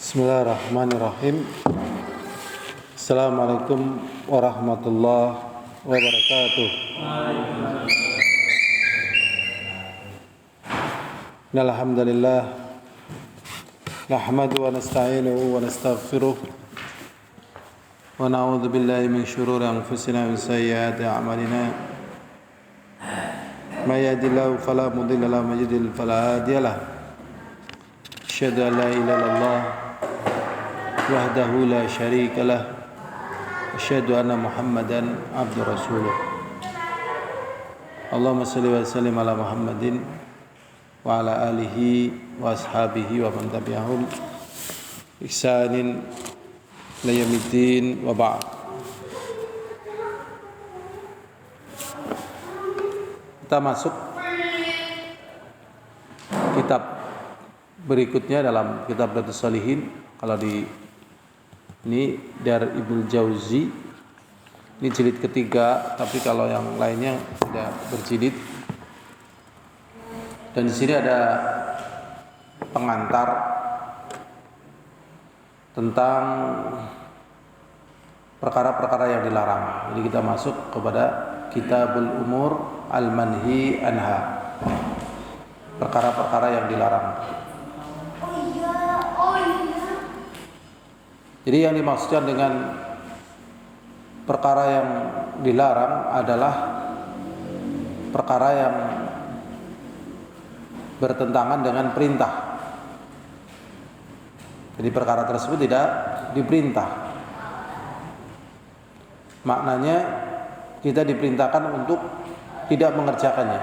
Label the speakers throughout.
Speaker 1: Bismillahirrahmanirrahim. Assalamualaikum warahmatullahi wabarakatuh. Alhamdulillah nahmaduhu wa nasta'inuhu wa nastaghfiruh wa na'udzu billahi min shururi anfusina wa sayyiati a'malina. May yahdihillahu fala mudilla lahu wa may yudlil fala hadiya lahu. Asyhadu an la ilaha illallah wahdahu la syarika lah. Asyhadu anna Muhammadan abdu rasuluh. Allahumma shalli wa sallim ala Muhammadin wa ala alihi wa ashabihi wa man tabi'ahum ihsanin ila yaumiddin wa ba'd. Kita masuk kitab berikutnya dalam kitab Riyadhus Shalihin. Kalau ini dari Ibnu Jauzi, ini jilid ketiga, tapi kalau yang lainnya sudah berjilid. Dan di sini ada pengantar tentang perkara-perkara yang dilarang. Jadi kita masuk kepada Kitabul Umur Al-Manhi Anha, perkara-perkara yang dilarang. Jadi yang dimaksudkan dengan perkara yang dilarang adalah perkara yang bertentangan dengan perintah. Jadi perkara tersebut tidak diperintah. Maknanya kita diperintahkan untuk tidak mengerjakannya.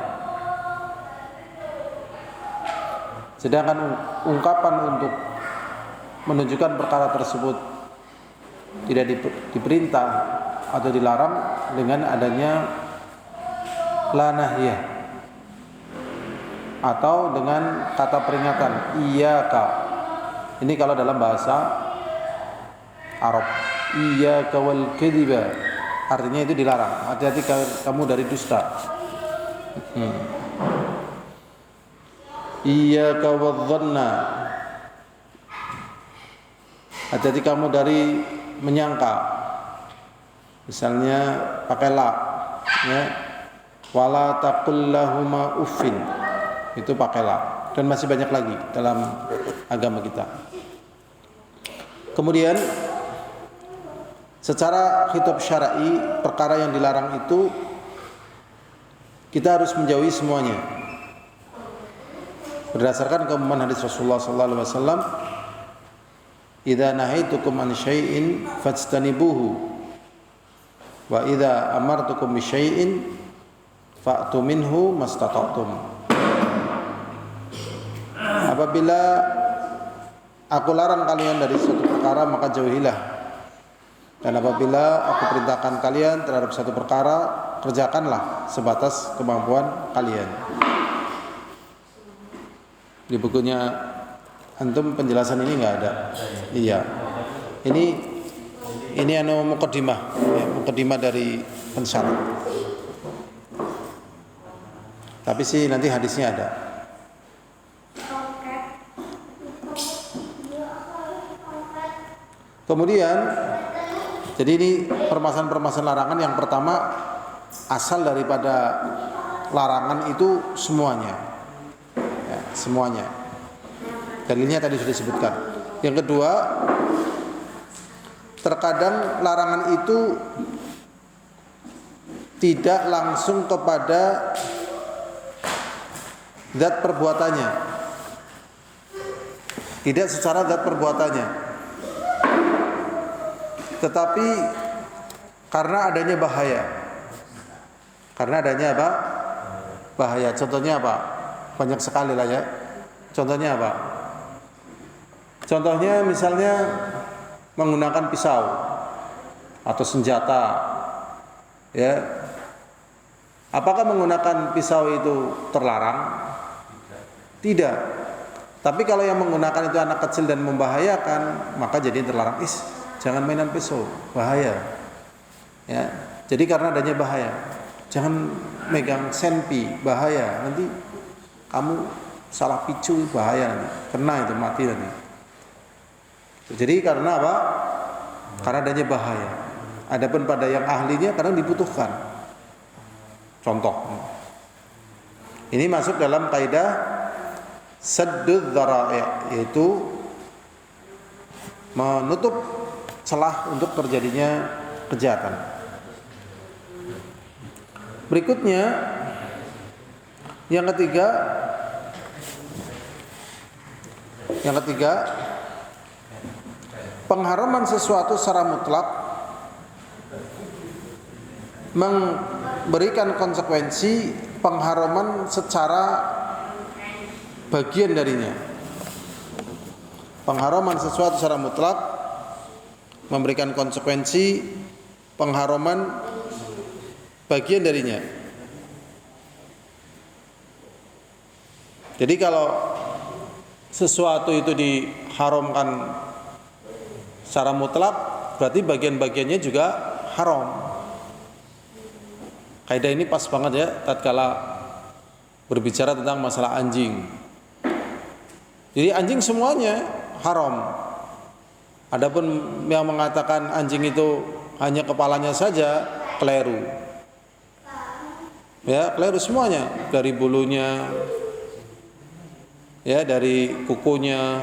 Speaker 1: Sedangkan ungkapan untuk menunjukkan perkara tersebut tidak diperintah atau dilarang dengan adanya la nahyah atau dengan kata peringatan iyyaka. Ini kalau dalam bahasa Arab, iyyaka wal kadhiba, artinya itu dilarang. Hati-hati kamu dari dusta. Iyyaka wadh-dhanna, hati-hati kamu dari menyangka. Misalnya pakai la, ya. Wala taqul lahuma uffin, itu pakai la. Dan masih banyak lagi dalam agama kita. Kemudian secara khitab syar'i, perkara yang dilarang itu kita harus menjauhi semuanya. Berdasarkan keumuman hadis Rasulullah sallallahu alaihi wasallam, idza nahaitukum an syai'in fajtanibuhu wa idza amartukum bi syai'in fa'tu minhu mastata'tum. Apabila aku larang kalian dari suatu perkara, maka jauhilah. Dan apabila aku perintahkan kalian terhadap suatu perkara, kerjakanlah sebatas kemampuan kalian. Di bukunya antum penjelasan ini enggak ada. Iya. Ini muqaddimah, ya, muqaddimah dari pensyarat. Tapi sih nanti hadisnya ada. Kemudian jadi ini permasalahan larangan yang pertama, asal daripada larangan itu semuanya. Ya, semuanya. Dalilnya tadi sudah disebutkan. Yang kedua, terkadang larangan itu tidak langsung kepada zat perbuatannya, tidak secara zat perbuatannya, tetapi karena adanya bahaya. Karena adanya apa? Bahaya. Contohnya apa? Banyak sekali lah ya. Contohnya apa? Contohnya misalnya menggunakan pisau atau senjata, ya. Apakah menggunakan pisau itu terlarang? Tidak. Tapi kalau yang menggunakan itu anak kecil dan membahayakan, maka jadi terlarang. Jangan mainan pisau, bahaya. Ya. Jadi karena adanya bahaya, jangan megang senpi, bahaya. Nanti kamu salah picu, bahaya nanti. Kena itu, mati nanti. Jadi karena apa? Karena adanya bahaya. Adapun pada yang ahlinya kadang dibutuhkan. Contoh, ini masuk dalam kaidah saddud dzara'i', yaitu menutup celah untuk terjadinya kejahatan. Berikutnya yang ketiga pengharaman sesuatu secara mutlak memberikan konsekuensi pengharaman secara bagian darinya. Pengharaman sesuatu secara mutlak memberikan konsekuensi pengharaman bagian darinya. Jadi kalau sesuatu itu diharamkan secara mutlak, berarti bagian-bagiannya juga haram. Kaidah ini pas banget ya tatkala berbicara tentang masalah anjing. Jadi anjing semuanya haram. Adapun yang mengatakan anjing itu hanya kepalanya saja, keliru. Ya, keliru semuanya, dari bulunya, ya, dari kukunya,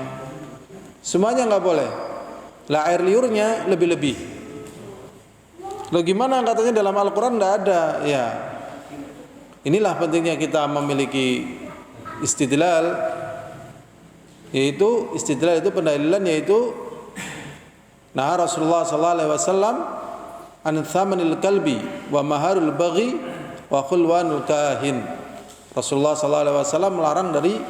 Speaker 1: semuanya nggak boleh. Lah air liurnya lebih-lebih. Loh gimana katanya dalam Al-Quran nggak ada? Ya, inilah pentingnya kita memiliki istidlal, yaitu istidlal itu pendalilan, yaitu nah Rasulullah sallallahu alaihi wasallam an thamanil kalbi wa maharul baghi wa khulwanul kahin. Rasulullah sallallahu alaihi wasallam melarang dari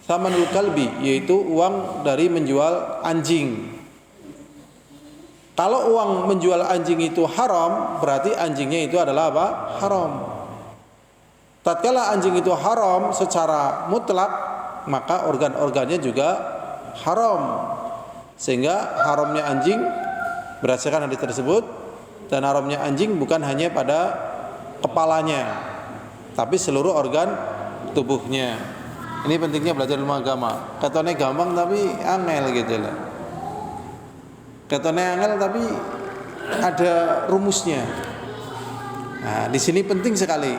Speaker 1: thamanul kalbi, yaitu uang dari menjual anjing. Kalau uang menjual anjing itu haram, berarti anjingnya itu adalah apa? Haram. Tatkala anjing itu haram secara mutlak, maka organ-organnya juga haram. Sehingga haramnya anjing berdasarkan hadis tersebut, dan haramnya anjing bukan hanya pada kepalanya, tapi seluruh organ tubuhnya. Ini pentingnya belajar ilmu agama. Katanya gampang tapi angel gitu lah. Katanya angel tapi ada rumusnya. Nah, di sini penting sekali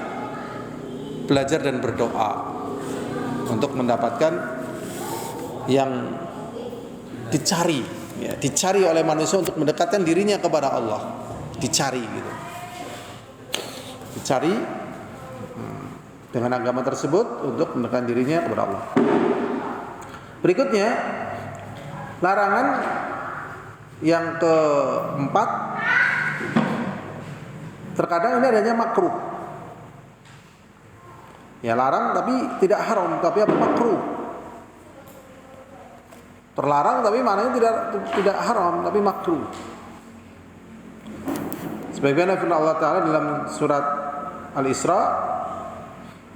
Speaker 1: belajar dan berdoa untuk mendapatkan yang dicari, ya, dicari oleh manusia untuk mendekatkan dirinya kepada Allah. Dicari gitu. Dicari dengan agama tersebut untuk mendekatkan dirinya kepada Allah. Berikutnya, larangan yang keempat, terkadang ini adanya makruh. Ya, larang tapi tidak haram, tapi apa? Makruh. Terlarang tapi maknanya tidak haram, tapi makruh. Sebagaimana firman Allah Ta'ala dalam surat Al-Isra,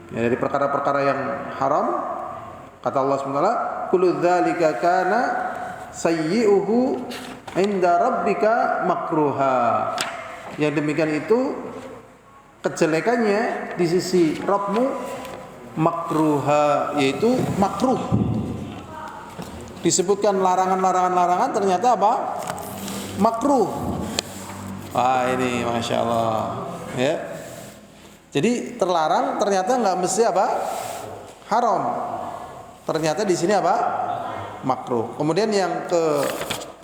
Speaker 1: ya, dari perkara-perkara yang haram, kata Allah SWT, kullu dzalika kana sayyi'uhu inda rabbika makruha. Yang demikian itu kejelekannya di sisi Rabbmu makruha, yaitu makruh. Disebutkan larangan-larangan, ternyata apa? Makruh. Wah, ini Masya Allah, ya. Jadi terlarang ternyata nggak mesti apa? Haram. Ternyata di sini apa? Makruh. Kemudian yang ke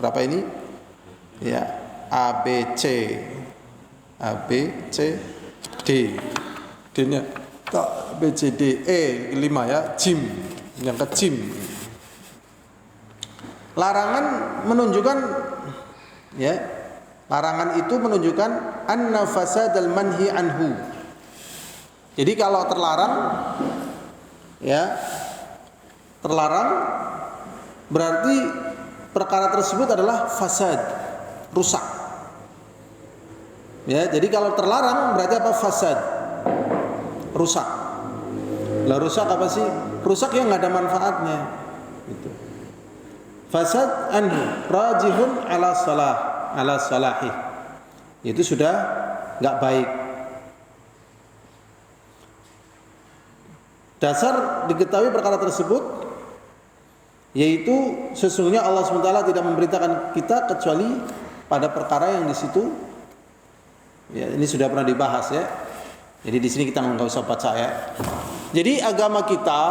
Speaker 1: berapa ini? Ya, A B C D. D-nya tak B C D E 5 ya, jim. Yang ke jim. Larangan menunjukkan, ya, larangan itu menunjukkan anna fasadal manhi anhu. Jadi kalau terlarang, ya, terlarang berarti perkara tersebut adalah fasad, rusak. Ya, jadi kalau terlarang berarti apa? Fasad, rusak. Lah rusak apa sih? Rusak yang nggak ada manfaatnya. Gitu. Fasad anhu rajihun ala salahi. Itu sudah nggak baik. Dasar diketahui perkara tersebut, yaitu sesungguhnya Allah SWT tidak memerintahkan kita kecuali pada perkara yang di situ, ya, ini sudah pernah dibahas ya. Jadi di sini kita nggak usah baca ya. Jadi agama kita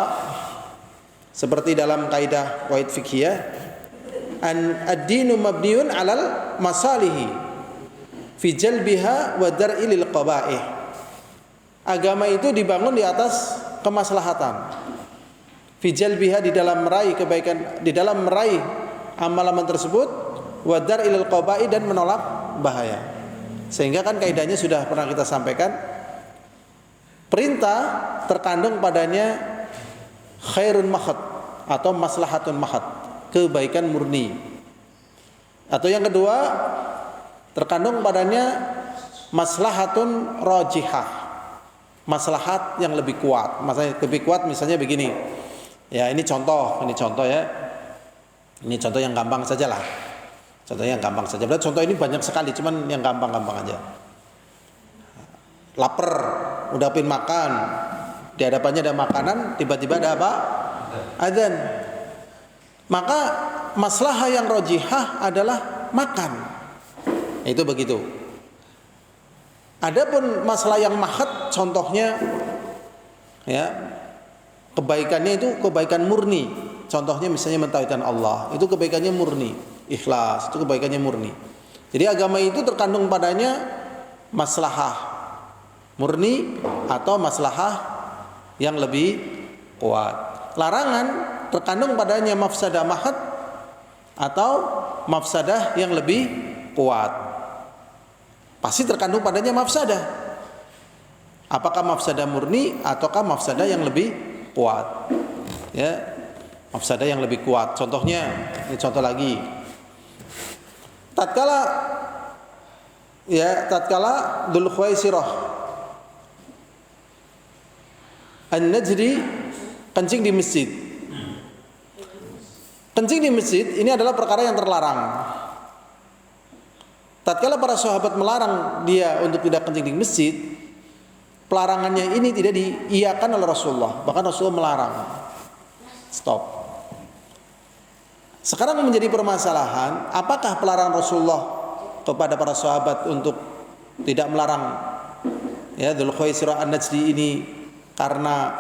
Speaker 1: seperti dalam kaidah qaid fiqhiyah, ad-dinu mabniun 'alal masalihi fi jalbiha wa dar'i lil qaba'ih. Agama itu dibangun di atas kemaslahatan. Fi jalbiha, di dalam meraih kebaikan, di dalam meraih amalan tersebut, wa dar'i lil qaba'ih, dan menolak bahaya. Sehingga kan kaidahnya sudah pernah kita sampaikan, perintah terkandung padanya khairun mahad atau maslahatun mahad, kebaikan murni. Atau yang kedua, terkandung padanya maslahatun rajihah, maslahat yang lebih kuat. Maksudnya lebih kuat misalnya begini. Ya, ini contoh ya. Ini contoh yang gampang saja lah. Contohnya yang gampang saja. Berarti contoh ini banyak sekali, cuman yang gampang-gampang aja. Lapar, udah pengen makan, di hadapannya ada makanan, tiba-tiba ada apa? Adzan. Maka maslahah yang rajihah adalah makan. Itu begitu. Adapun masalah yang mahad, contohnya ya, kebaikannya itu kebaikan murni. Contohnya misalnya mentauhidkan Allah, itu kebaikannya murni. Ikhlas, itu kebaikannya murni. Jadi agama itu terkandung padanya maslahah murni atau maslahah yang lebih kuat. Larangan terkandung padanya mafsadah mahad atau mafsadah yang lebih kuat. Pasti terkandung padanya mafsadah. Apakah mafsadah murni ataukah mafsadah yang lebih kuat? Ya, mafsadah yang lebih kuat. Contohnya, ini contoh lagi. Tatkala Dzul Khuwaisirah An-Najdi kencing di masjid. Kencing di masjid ini adalah perkara yang terlarang. Tatkala para sahabat melarang dia untuk tidak kencing di masjid, pelarangannya ini tidak diiyakan oleh Rasulullah, bahkan Rasulullah melarang. Stop. Sekarang menjadi permasalahan, apakah pelarangan Rasulullah kepada para sahabat untuk tidak melarang ya Dzul Khuwaisirah An-Najdi ini karena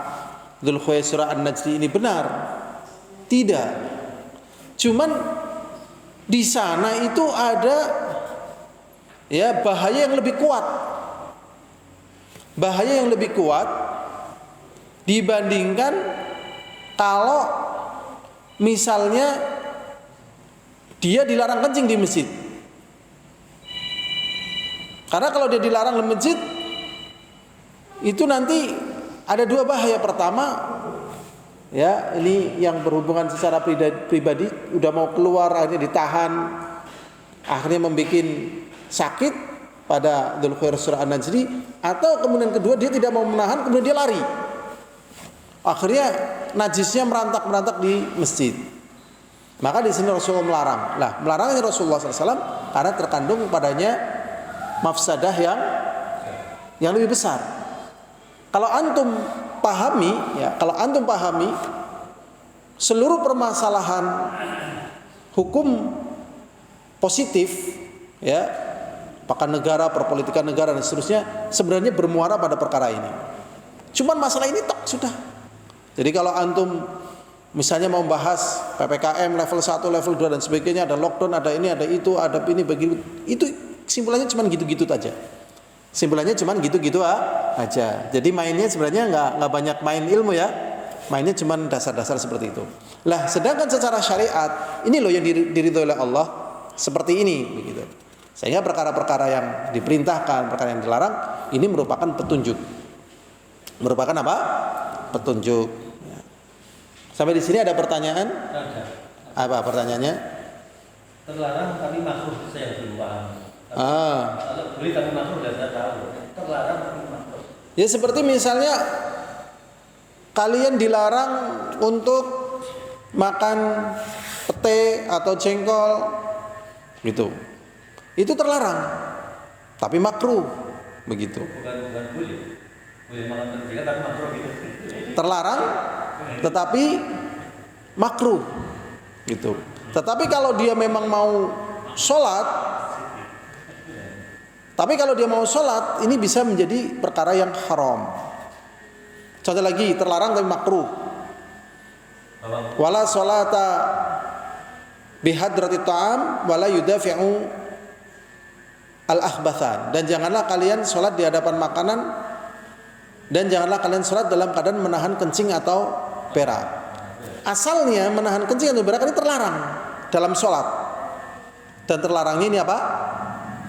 Speaker 1: Dzul Khuwaisirah An-Najdi ini benar? Tidak. Cuman di sana itu ada ya bahaya yang lebih kuat. Bahaya yang lebih kuat dibandingkan kalau misalnya dia dilarang kencing di masjid. Karena kalau dia dilarang di masjid, itu nanti ada dua bahaya. Pertama, ya ini yang berhubungan secara pribadi, udah mau keluar akhirnya ditahan, akhirnya membuat sakit pada Dzul Khuwaisirah An-Najdi. Atau kemudian kedua, dia tidak mau menahan, kemudian dia lari, akhirnya najisnya merantak di masjid. Maka di sini Rasulullah melarang. Lah, melarangnya Rasulullah SAW karena terkandung padanya mafsadah yang lebih besar. Kalau antum pahami, seluruh permasalahan hukum positif, ya, apakah negara, perpolitikan negara dan seterusnya, sebenarnya bermuara pada perkara ini. Cuman masalah ini sudah. Jadi kalau antum misalnya mau bahas PPKM level 1, level 2 dan sebagainya, ada lockdown, ada ini, ada itu, ada ini, begitu. Itu simpulannya cuma gitu-gitu aja. Simpulannya cuma gitu-gitu aja. Jadi mainnya sebenarnya nggak banyak main ilmu ya. Mainnya cuma dasar-dasar seperti itu. Lah, sedangkan secara syariat ini loh yang diridhoi oleh Allah seperti ini begitu. Sehingga perkara-perkara yang diperintahkan, perkara yang dilarang ini merupakan petunjuk. Merupakan apa? Petunjuk. Sampai di sini ada pertanyaan? Apa pertanyaannya?
Speaker 2: Terlarang tapi makruh, saya belum paham. Kalau boleh tapi makruh sudah saya tahu. Terlarang tapi makruh.
Speaker 1: Ya seperti misalnya kalian dilarang untuk makan pete atau jengkol gitu. Itu terlarang. Tapi makruh begitu.
Speaker 2: Bukan boleh. Boleh makan pete tapi makruh gitu.
Speaker 1: Terlarang tetapi makruh. Gitu. Tetapi kalau dia memang mau sholat, ini bisa menjadi perkara yang haram. Contoh lagi, terlarang tapi makruh. Wala sholata bihadratit ta'am wala yudafi'u al-akhbathan. Dan janganlah kalian sholat di hadapan makanan, dan janganlah kalian sholat dalam keadaan menahan kencing atau berak. Asalnya menahan kencing atau berak ini terlarang dalam sholat, dan terlarangnya ini apa?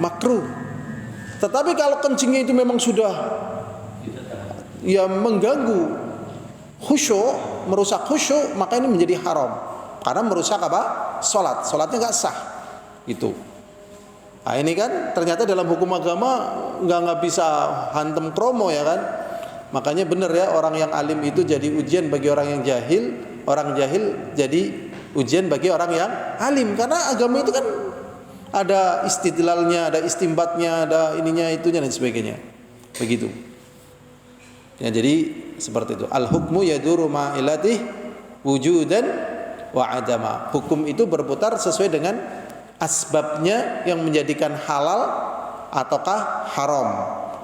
Speaker 1: Makruh. Tetapi kalau kencingnya itu memang sudah ya mengganggu khusyuk, merusak khusyuk, maka ini menjadi haram karena merusak apa? Sholatnya nggak sah. Itu. Nah ini kan ternyata dalam hukum agama nggak bisa hantem kromo ya kan. Makanya benar ya, orang yang alim itu jadi ujian bagi orang yang jahil, orang jahil jadi ujian bagi orang yang alim. Karena agama itu kan ada istidlalnya, ada istimbatnya, ada ininya itunya dan sebagainya. Begitu. Ya jadi seperti itu. Al hukmu yaduru ma ilatih wujudan wa adama. Hukum itu berputar sesuai dengan asbabnya yang menjadikan halal ataukah haram,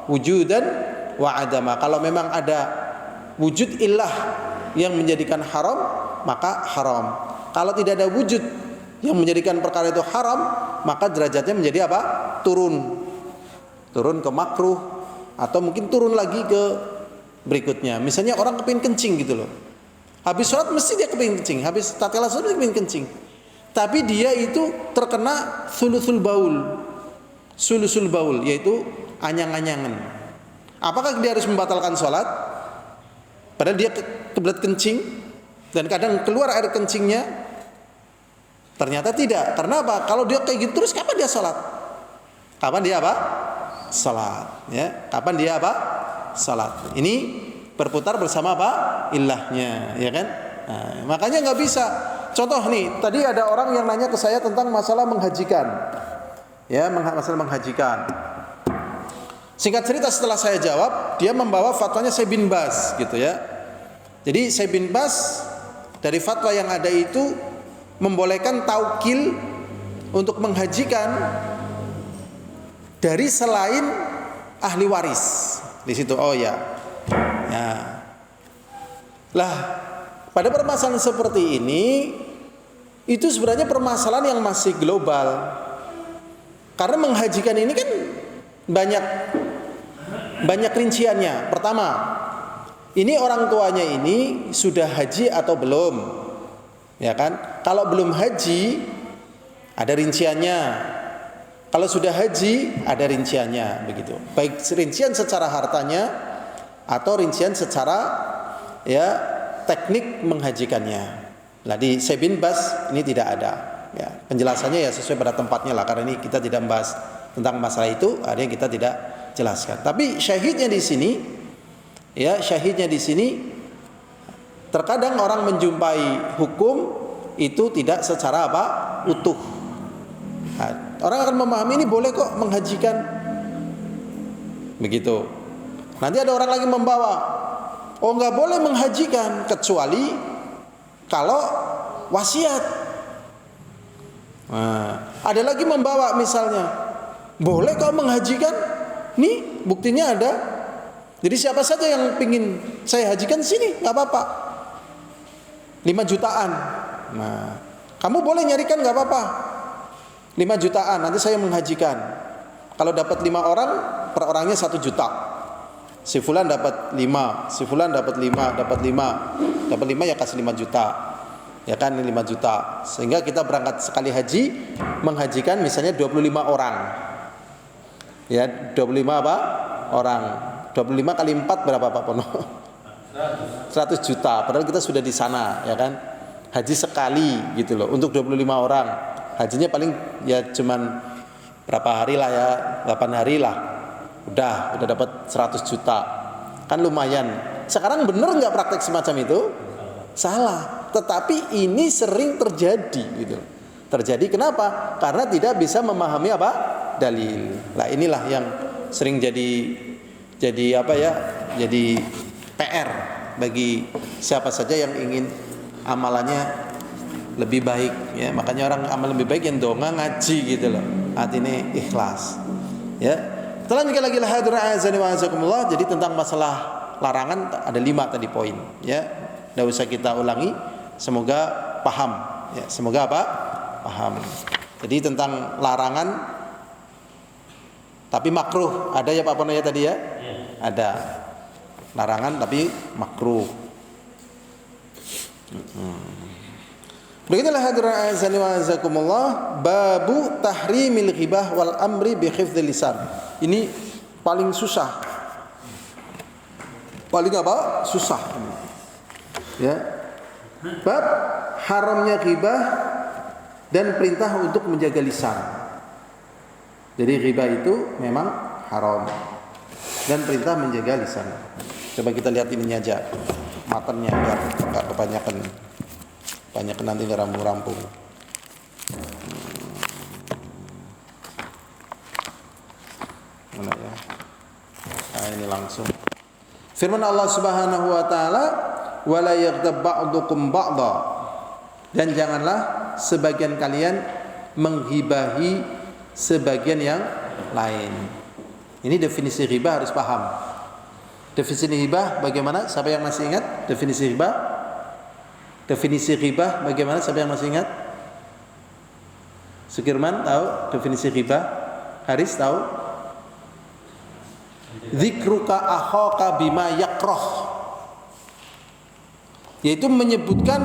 Speaker 1: wujudan wa adama. Kalau memang ada wujud illah yang menjadikan haram, maka haram. Kalau tidak ada wujud yang menjadikan perkara itu haram, maka derajatnya menjadi apa? Turun ke makruh, atau mungkin turun lagi ke berikutnya. Misalnya orang kepingin kencing gitu loh, habis sholat mesti dia kepingin kencing, habis tatkala sholat dia kepingin kencing, tapi dia itu terkena sulusul baul, yaitu anyang-anyangan. Apakah dia harus membatalkan sholat? Padahal dia kebelet kencing, dan kadang keluar air kencingnya. Ternyata tidak. Karena apa? Kalau dia kayak gitu terus, kapan dia sholat? Kapan dia apa? Sholat. Ya, kapan dia apa? Sholat. Ini berputar bersama apa? Ilahnya, ya kan? Nah, makanya nggak bisa. Contoh nih, tadi ada orang yang nanya ke saya tentang masalah menghajikan. Ya, masalah menghajikan. Singkat cerita, setelah saya jawab, dia membawa fatwanya Syekh bin Baz gitu ya. Jadi Syekh bin Baz dari fatwa yang ada itu membolehkan taukil untuk menghajikan dari selain ahli waris. Di situ oh ya. Ya. Lah, pada permasalahan seperti ini itu sebenarnya permasalahan yang masih global. Karena menghajikan ini kan banyak rinciannya. Pertama, ini orang tuanya ini sudah haji atau belum? Ya kan? Kalau belum haji ada rinciannya. Kalau sudah haji ada rinciannya, begitu. Baik rincian secara hartanya atau rincian secara ya teknik menghajikannya. Nah, di Syekh bin Baz ini tidak ada. Ya, penjelasannya ya sesuai pada tempatnya lah, karena ini kita tidak membahas tentang masalah itu, ada yang kita tidak jelaskan. Tapi syahidnya di sini, ya syahidnya di sini, terkadang orang menjumpai hukum itu tidak secara apa? Utuh. Nah, orang akan memahami ini boleh kok menghajikan, begitu. Nanti ada orang lagi membawa, oh nggak boleh menghajikan kecuali kalau wasiat. Nah, ada lagi membawa misalnya, boleh kok menghajikan, nih buktinya ada. Jadi siapa saja yang pingin saya hajikan sini, nggak apa-apa. 5 jutaan. Nah, kamu boleh nyarikan nggak apa-apa. 5 jutaan, nanti saya menghajikan. Kalau dapat 5 orang, per orangnya 1 juta. Si fulan dapat 5, si fulan dapat 5, dapat 5 ya kasih 5 juta. Ya kan, 5 juta. Sehingga kita berangkat sekali haji, menghajikan misalnya 25 orang. Ya, 25 apa? Orang. 25 kali 4 berapa Pak Pono? 100 juta. Padahal kita sudah di sana, ya kan? Haji sekali gitu loh, untuk 25 orang. Hajinya paling ya cuman berapa hari lah ya, 8 hari lah. Udah dapat 100 juta. Kan lumayan. Sekarang bener nggak praktek semacam itu? Salah. Tetapi ini sering terjadi gitu. Terjadi kenapa? Karena tidak bisa memahami apa? Dalil. Nah, inilah yang sering jadi apa ya? Jadi PR bagi siapa saja yang ingin amalannya lebih baik ya. Makanya orang amal lebih baik yang donga ngaji gitu loh, artinya ikhlas ya. Setelah sekali lagi lahadra azani wa azakumullah. Jadi tentang masalah larangan ada 5 tadi poin ya. Tidak usah kita ulangi, semoga paham ya. Semoga apa? Paham. Jadi tentang larangan tapi makruh ada ya Pak Pono ya tadi ya? Ada larangan tapi makruh. Beginilah hadirin azani wa azakumullah, babu tahrimil ghibah wal amri bi hifdzil lisan. Ini paling susah. Paling apa? Susah. Ya. Bab haramnya ghibah dan perintah untuk menjaga lisan. Jadi ghibah itu memang haram dan perintah menjaga lisan. Coba kita lihat ininya aja, matanya biar enggak kebanyakan nanti rampung-rampung. Mana ya? Nah, ini langsung. Firman Allah Subhanahu wa taala, "Wala yaghdab ba'dukum ba'dha." Dan janganlah sebagian kalian menghibahi sebagian yang lain. Ini definisi ghibah harus paham. Definisi ghibah bagaimana? Siapa yang masih ingat definisi ghibah? Definisi ghibah bagaimana? Siapa yang masih ingat? Sukirman tahu definisi ghibah? Haris tahu? Dzikruka akhaka bima yakrah. Yaitu menyebutkan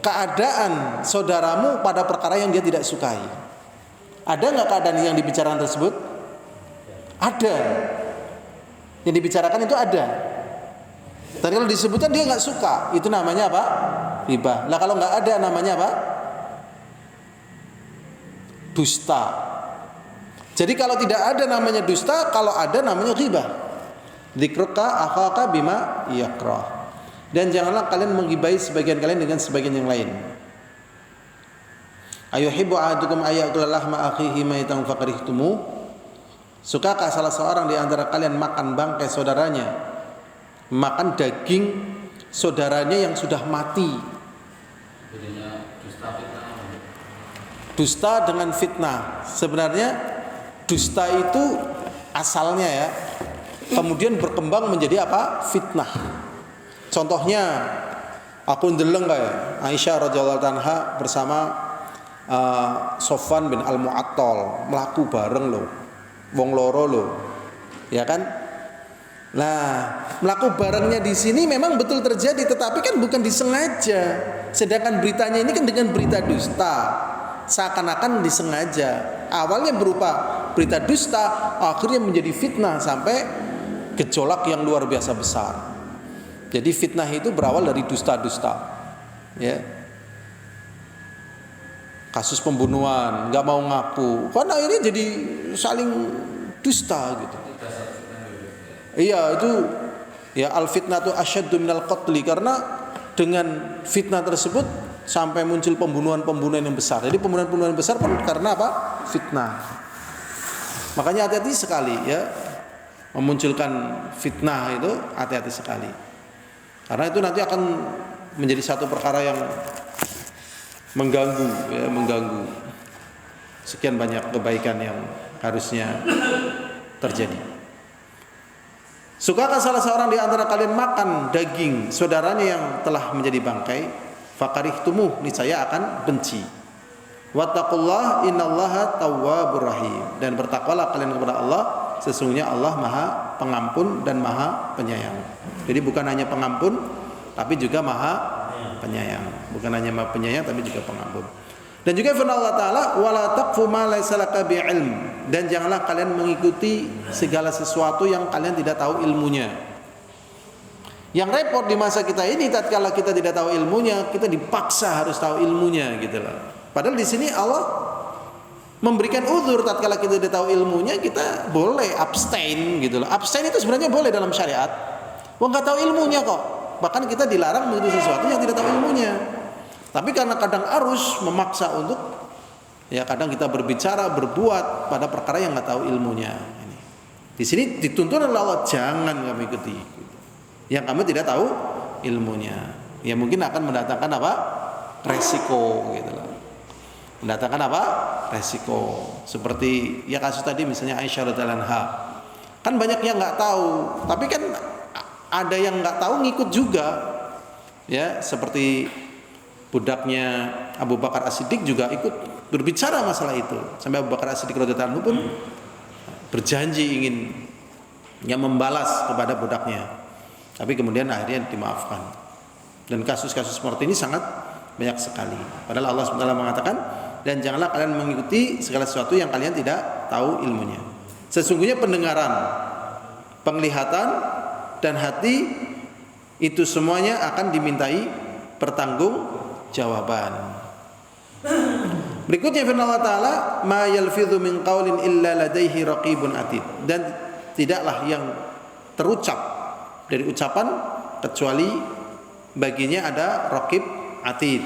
Speaker 1: keadaan saudaramu pada perkara yang dia tidak sukai. Ada nggak keadaan yang dibicarakan tersebut? Ada. Yang dibicarakan itu ada. Tapi kalau disebutkan dia nggak suka, itu namanya apa? Ghibah. Lah kalau nggak ada namanya apa? Dusta. Jadi kalau tidak ada namanya dusta, kalau ada namanya ghibah. Dzikruka akhaka bima yakrah. Dan janganlah kalian menggibahi sebagian kalian dengan sebagian yang lain. Ayuhibbu ahadukum ayyakula lahma akhihi maitan fakarihtumu. Sukakah salah seorang di antara kalian makan bangkai saudaranya, makan daging saudaranya yang sudah mati? Dusta dengan fitnah. Sebenarnya dusta itu asalnya ya, kemudian berkembang menjadi apa? Fitnah. Contohnya aku ndeleng kayak Aisyah radhiyallahu anha bersama Sofwan bin Al-Mu'attal melaku bareng loh, wong loro loh, ya kan? Nah, melaku barengnya di sini memang betul terjadi, tetapi kan bukan disengaja. Sedangkan beritanya ini kan dengan berita dusta, seakan-akan disengaja. Awalnya berupa berita dusta, akhirnya menjadi fitnah sampai gejolak yang luar biasa besar. Jadi fitnah itu berawal dari dusta-dusta, ya. Kasus pembunuhan, nggak mau ngaku, karena akhirnya jadi saling dusta gitu. Iya itu, ya al fitnatu asyaddu minal qatli, karena dengan fitnah tersebut sampai muncul pembunuhan-pembunuhan yang besar. Jadi pembunuhan-pembunuhan besar pun karena apa? Fitnah. Makanya hati-hati sekali ya, memunculkan fitnah itu hati-hati sekali. Karena itu nanti akan menjadi satu perkara yang mengganggu ya, mengganggu sekian banyak kebaikan yang harusnya terjadi. Sukakah salah seorang di antara kalian makan daging saudaranya yang telah menjadi bangkai? Fakarihtumuh, niscaya akan benci. Wattaqullah innallaha tawwabur rahim. Dan bertakwalah kalian kepada Allah, sesungguhnya Allah Maha Pengampun dan Maha Penyayang. Jadi bukan hanya pengampun tapi juga Maha Penyayang. Bukan hanya Maha Penyayang tapi juga pengampun. Dan juga firman Allah Ta'ala, wala taqfu ma laysa laka bi'ilm. Dan janganlah kalian mengikuti segala sesuatu yang kalian tidak tahu ilmunya. Yang repot di masa kita ini, tatkala kita tidak tahu ilmunya, kita dipaksa harus tahu ilmunya gitu loh. Padahal di sini Allah memberikan uzur, tatkala kita tidak tahu ilmunya, kita boleh abstain gitu loh. Abstain itu sebenarnya boleh dalam syariat. Wah, nggak tahu ilmunya kok. Bahkan kita dilarang mengikuti sesuatu yang tidak tahu ilmunya. Tapi karena kadang arus memaksa untuk, ya kadang kita berbicara, berbuat pada perkara yang nggak tahu ilmunya. Di sini dituntun oleh Allah, jangan kamu ikuti yang kamu tidak tahu ilmunya. Ya mungkin akan mendatangkan apa? resiko gitu loh. Mendatangkan apa? Resiko. Seperti ya kasus tadi misalnya Aisyah radhiyallahu anha. Kan banyak yang nggak tahu, tapi kan ada yang nggak tahu ngikut juga. Ya, seperti budaknya Abu Bakar As-Siddiq juga ikut berbicara masalah itu. Sampai Abu Bakar As-Siddiq radhiyallahu anhu pun berjanji ingin membalas kepada budaknya. Tapi kemudian akhirnya dimaafkan. Dan kasus-kasus seperti ini sangat banyak sekali. Padahal Allah SWT mengatakan, dan janganlah kalian mengikuti segala sesuatu yang kalian tidak tahu ilmunya. Sesungguhnya pendengaran, penglihatan, dan hati itu semuanya akan dimintai pertanggungjawaban. Berikutnya firman Allah Ta'ala, ma yalfidhu min qawlin illa ladaihi raqibun atid. Dan tidaklah yang terucap dari ucapan kecuali baginya ada raqib atid.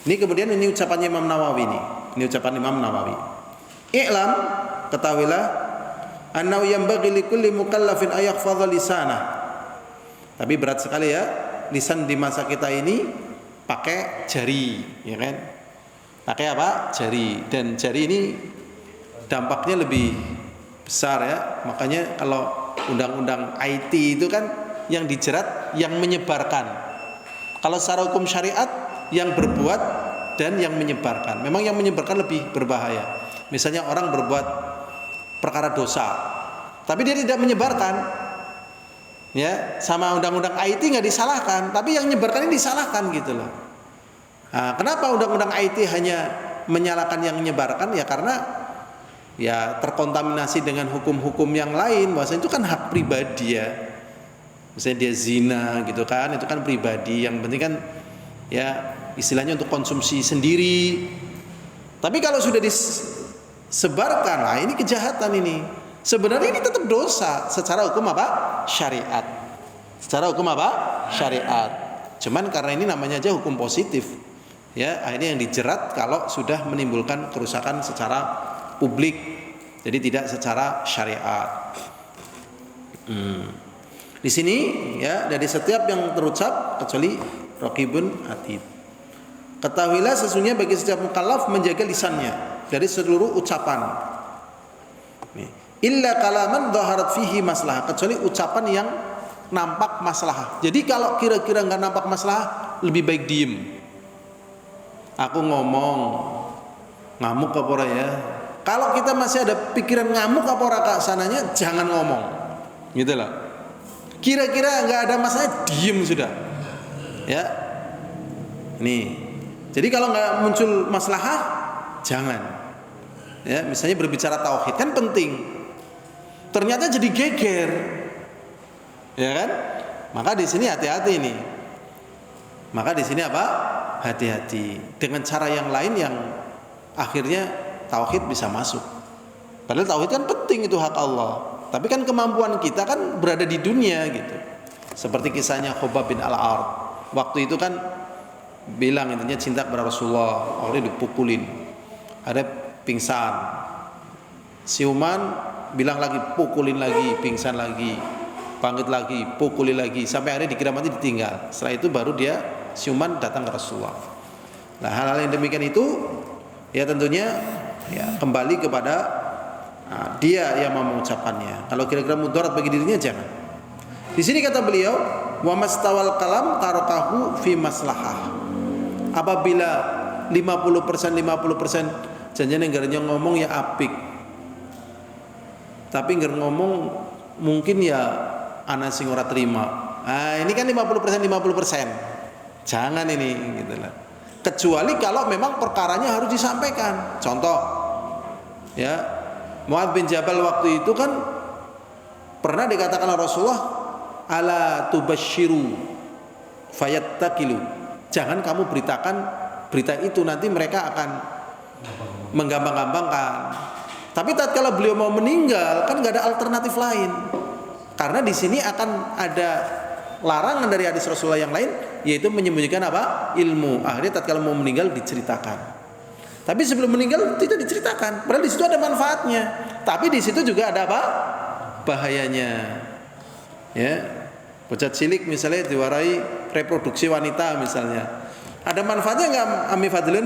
Speaker 1: Ini kemudian ini ucapannya Imam Nawawi ini. Ini ucapan Imam Nawawi. I'lam, ketahuilah, annahu yanbaghi likulli mukallafin ayakhfadha lisanah. Tapi berat sekali ya, lisan di masa kita ini pakai jari, ya kan? Pakai apa? Jari. Dan jari ini dampaknya lebih besar ya. Makanya kalau undang-undang IT itu kan yang dijerat yang menyebarkan. Kalau secara hukum syariat yang berbuat dan yang menyebarkan. Memang yang menyebarkan lebih berbahaya. Misalnya orang berbuat perkara dosa, tapi dia tidak menyebarkan, ya, sama undang-undang IT nggak disalahkan, tapi yang menyebarkan ini disalahkan gitu loh. Nah, kenapa undang-undang IT hanya menyalahkan yang menyebarkan? Ya karena ya terkontaminasi dengan hukum-hukum yang lain. Bahwasanya itu kan hak pribadi ya. Misalnya dia zina gitu kan, itu kan pribadi. Yang penting kan ya istilahnya untuk konsumsi sendiri. Tapi kalau sudah disebarkan, lah ini kejahatan ini. Sebenarnya ini tetap dosa secara hukum apa? Syariat. Secara hukum apa? Syariat. Cuman karena ini namanya aja hukum positif. Ya, akhirnya yang dijerat kalau sudah menimbulkan kerusakan secara publik. Jadi tidak secara syariat. Di sini ya dari setiap yang terucap kecuali raqibun atid. Ketahuilah sesungguhnya bagi setiap mukallaf menjaga lisannya dari seluruh ucapan. Illa kalaman dhaharat fihi maslahah, kecuali ucapan yang nampak maslahah. Jadi kalau kira-kira enggak nampak maslahah, lebih baik diem. Aku ngomong ngamuk apa ora ya? Kalau kita masih ada pikiran ngamuk apa ora ke sananya, jangan ngomong. Gitu loh. Kira-kira enggak ada masalah, diem sudah. Ya. Nih. Jadi kalau nggak muncul maslahah, jangan. Ya, misalnya berbicara tauhid kan penting. Ternyata jadi geger, ya kan? Maka di sini hati-hati nih. Maka di sini apa? Hati-hati. Dengan cara yang lain yang akhirnya tauhid bisa masuk. Padahal tauhid kan penting, itu hak Allah. Tapi kan kemampuan kita kan berada di dunia gitu. Seperti kisahnya Khobab bin Al-Ard. Waktu itu kan bilang intinya cinta kepada Rasulullah, akhirnya dipukulin, ada pingsan, siuman bilang lagi pukulin lagi, pingsan lagi, bangkit lagi, pukulin lagi, sampai akhirnya dikira mati ditinggal. Setelah itu baru dia siuman datang ke Rasulullah. Nah hal-hal yang demikian itu ya tentunya ya kembali kepada dia yang mau mengucapkannya. Kalau kira-kira mudarat bagi dirinya jangan. Di sini kata beliau, wa mastawal kalam tarakahu fi maslahah. Apabila 50% janjian yang ngomong ya apik, tapi nggak ngomong mungkin ya ana sing ora terima. Nah, ini kan 50%. Jangan ini gitu lah. Kecuali kalau memang perkaranya harus disampaikan. Contoh ya, Mu'adz bin Jabal waktu itu kan pernah dikatakan oleh Rasulullah, ala tubashiru fayattakilu. Jangan kamu beritakan berita itu, nanti mereka akan menggampang-gampangkan. Tapi tatkala beliau mau meninggal kan nggak ada alternatif lain. Karena di sini akan ada larangan dari hadis Rasulullah yang lain, yaitu menyembunyikan apa? Ilmu. Akhirnya tatkala mau meninggal diceritakan. Tapi sebelum meninggal tidak diceritakan. Padahal di situ ada manfaatnya. Tapi di situ juga ada apa? Bahayanya. Ya. Bocah cilik misalnya diwarai reproduksi wanita misalnya. Ada manfaatnya nggak, Ami Fadlun?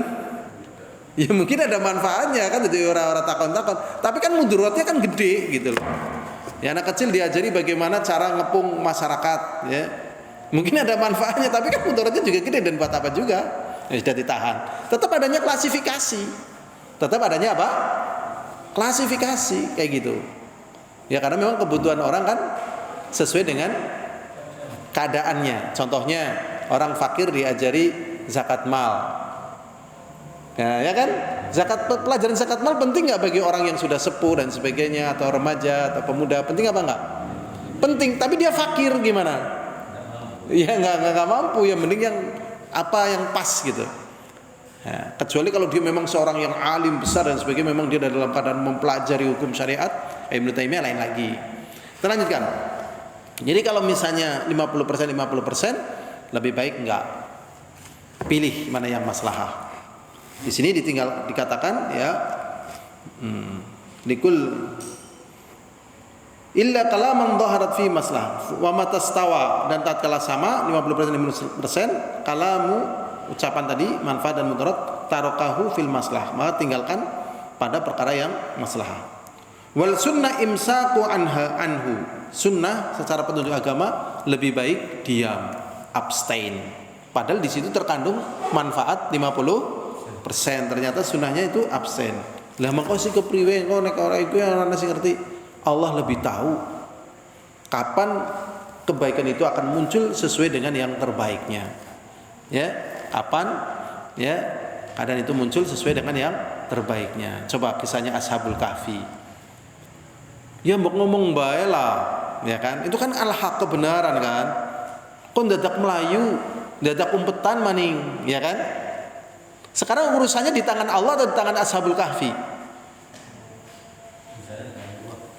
Speaker 1: Ya mungkin ada manfaatnya kan, jadi orang-orang takon-takon. Tapi kan mudaratnya kan gede gitu loh. Ya anak kecil diajari bagaimana cara ngepung masyarakat, ya. Mungkin ada manfaatnya, tapi kan mudaratnya juga gede dan buat apa juga? Ya sudah ditahan. Tetap adanya klasifikasi. Tetap adanya apa? Klasifikasi kayak gitu. Ya karena memang kebutuhan orang kan sesuai dengan keadaannya. Contohnya orang fakir diajari zakat mal. Ya kan? Pelajaran zakat mal penting nggak bagi orang yang sudah sepuh dan sebagainya, atau remaja atau pemuda? Penting apa enggak? Penting. Tapi dia fakir gimana? Ya nggak mampu. Ya mending yang apa yang pas gitu. Ya, kecuali kalau dia memang seorang yang alim besar dan sebagainya, memang dia dalam keadaan mempelajari hukum syariat, Ibnu Taimiyah lain lagi. Kita lanjutkan. Jadi kalau misalnya 50% lebih baik enggak. Pilih mana yang maslahah. Di sini dikatakan ya likul illa kalaman dhaharat fi maslah wa matastawa, dan tatkala sama 50% kalamu ucapan tadi manfaat dan mudarat tarokahu fil maslah, maka tinggalkan pada perkara yang maslahah. Wal sunnah imsaku anhu, sunnah secara petunjuk agama lebih baik diam, abstain. Padahal di situ terkandung manfaat 50%, ternyata sunnahnya itu abstain. Lah mengko sing kepriwe engko nek ora iku ya ora sing ngerti. Allah lebih tahu kapan kebaikan itu akan muncul sesuai dengan yang terbaiknya. Ya, kapan ya keadaan itu muncul sesuai dengan yang terbaiknya. Coba kisahnya Ashabul Kahfi. Ya mbok ngomong bae lah, ya kan? Itu kan al-haq, kebenaran kan. Kon dadak melayu, dadak umpetan maning, ya kan? Sekarang urusannya di tangan Allah atau di tangan Ashabul Kahfi?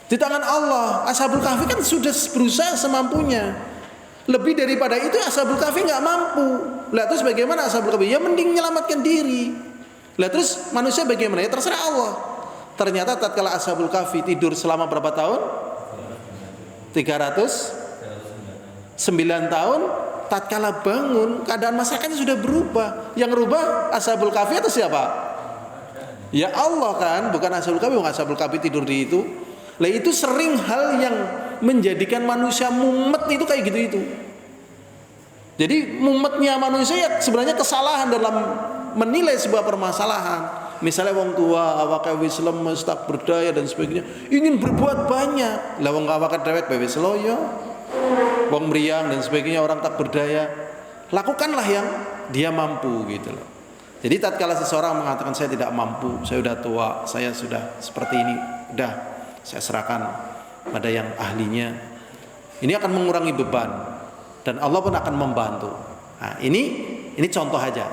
Speaker 1: Di tangan Allah. Ashabul Kahfi kan sudah berusaha semampunya. Lebih daripada itu Ashabul Kahfi nggak mampu. Lah terus bagaimana Ashabul Kahfi? Ya mending menyelamatkan diri. Lah terus manusia bagaimana? Ya terserah Allah. Ternyata tatkala Ashabul Kahfi tidur selama berapa tahun? 309 tahun. Tatkala bangun, keadaan masyarakatnya sudah berubah. Yang berubah Ashabul Kahfi atau siapa? Ya Allah kan, bukan Ashabul Kahfi. Bukan Ashabul Kahfi tidur di itu. Lah itu sering hal yang menjadikan manusia mumet itu kayak gitu itu. Jadi mumetnya manusia ya sebenarnya kesalahan dalam menilai sebuah permasalahan. Misalnya wong tua awake wis lemes, tak berdaya dan sebagainya, ingin berbuat banyak. Lah wong awake dewek wis loyo, wong meriang dan sebagainya, orang tak berdaya. Lakukanlah yang dia mampu gitu loh. Jadi tatkala seseorang mengatakan saya tidak mampu, saya sudah tua, saya sudah seperti ini, udah saya serahkan pada yang ahlinya. Ini akan mengurangi beban dan Allah pun akan membantu. Nah, ini contoh aja.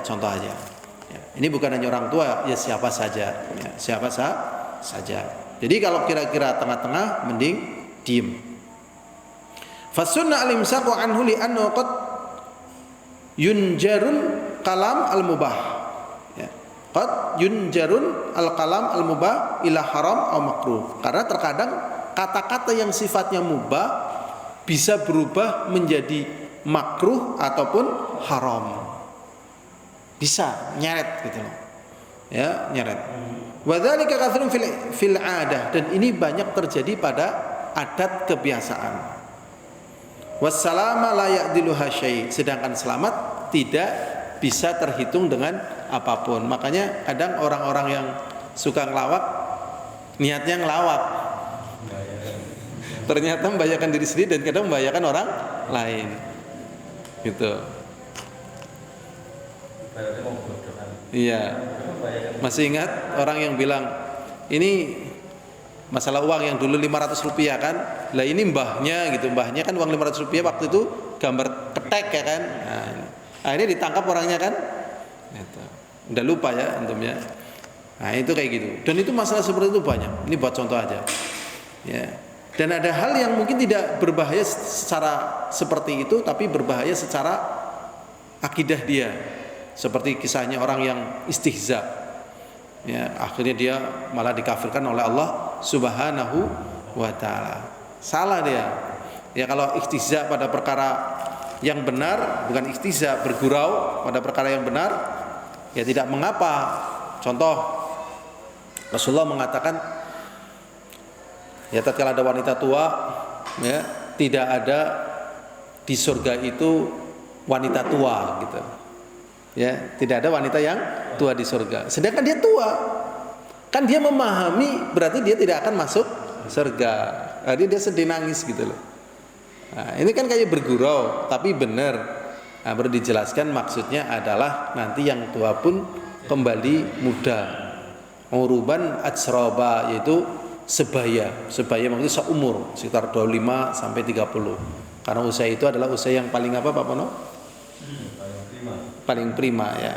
Speaker 1: Ya, ini bukan hanya orang tua, ya siapa saja, ya, siapa saja. Jadi kalau kira-kira tengah-tengah, mending diem. Fasunna al-imsaku anhu li'annahu qad yunjarun kalam al-mubah. Ya. Qad yunjarun al-kalam al-mubah ila haram atau makruh. Karena terkadang kata-kata yang sifatnya mubah bisa berubah menjadi makruh ataupun haram. Bisa nyeret gitu loh. Ya, nyeret. Wa dzalika katsirun fil 'adah, dan ini banyak terjadi pada adat kebiasaan. Wassalama la ya'diluha syai', sedangkan selamat tidak bisa terhitung dengan apapun. Makanya kadang orang-orang yang suka ngelawak niatnya ngelawak, ternyata membahayakan diri sendiri dan kadang membahayakan orang lain. Gitu. Iya. Masih ingat orang yang bilang ini masalah uang yang dulu 500 rupiah kan? Lah ini mbahnya gitu, mbahnya kan uang 500 rupiah waktu itu gambar ketek ya kan? Nah, akhirnya ditangkap orangnya kan? Gitu. Udah lupa ya antumnya. Nah itu kayak gitu. Dan itu masalah seperti itu banyak. Ini buat contoh aja. Ya. Dan ada hal yang mungkin tidak berbahaya secara seperti itu, tapi berbahaya secara akidah dia. Seperti kisahnya orang yang istihza, ya, akhirnya dia malah dikafirkan oleh Allah Subhanahu wa ta'ala. Salah dia. Ya kalau istihza pada perkara yang benar, bukan ikhtiza, bergurau pada perkara yang benar, ya tidak mengapa. Contoh, Rasulullah mengatakan, ya tatkala ada wanita tua, ya tidak ada di surga itu wanita tua gitu. Ya, tidak ada wanita yang tua di surga. Sedangkan dia tua. Kan dia memahami, berarti dia tidak akan masuk surga. Dia sedih nangis gitu loh. Nah, ini kan kayak bergurau, tapi benar. Nah, baru dijelaskan maksudnya adalah nanti yang tua pun kembali muda. Uruban atsroba, yaitu sebaya. Sebaya maksudnya seumur, sekitar 25 sampai 30. Karena usia itu adalah usia yang paling apa Pak Pono? Paling prima ya.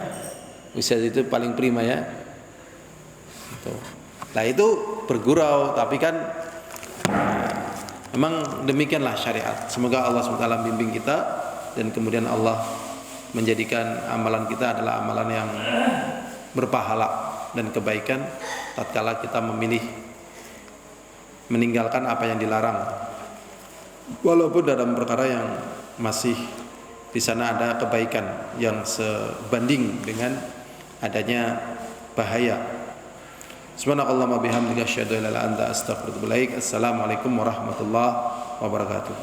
Speaker 1: Usia itu paling prima ya. Itu. Nah itu bergurau, tapi kan memang demikianlah syariat. Semoga Allah SWT bimbing kita dan kemudian Allah menjadikan amalan kita adalah amalan yang berpahala dan kebaikan tatkala kita memilih meninggalkan apa yang dilarang, walaupun dalam perkara yang masih di sana ada kebaikan yang sebanding dengan adanya bahaya. Subhanakallahumma bihamdika asyhadu an la ilaha illa anta astaghfiruka wa atubu ilaik. Assalamualaikum warahmatullahi wabarakatuh.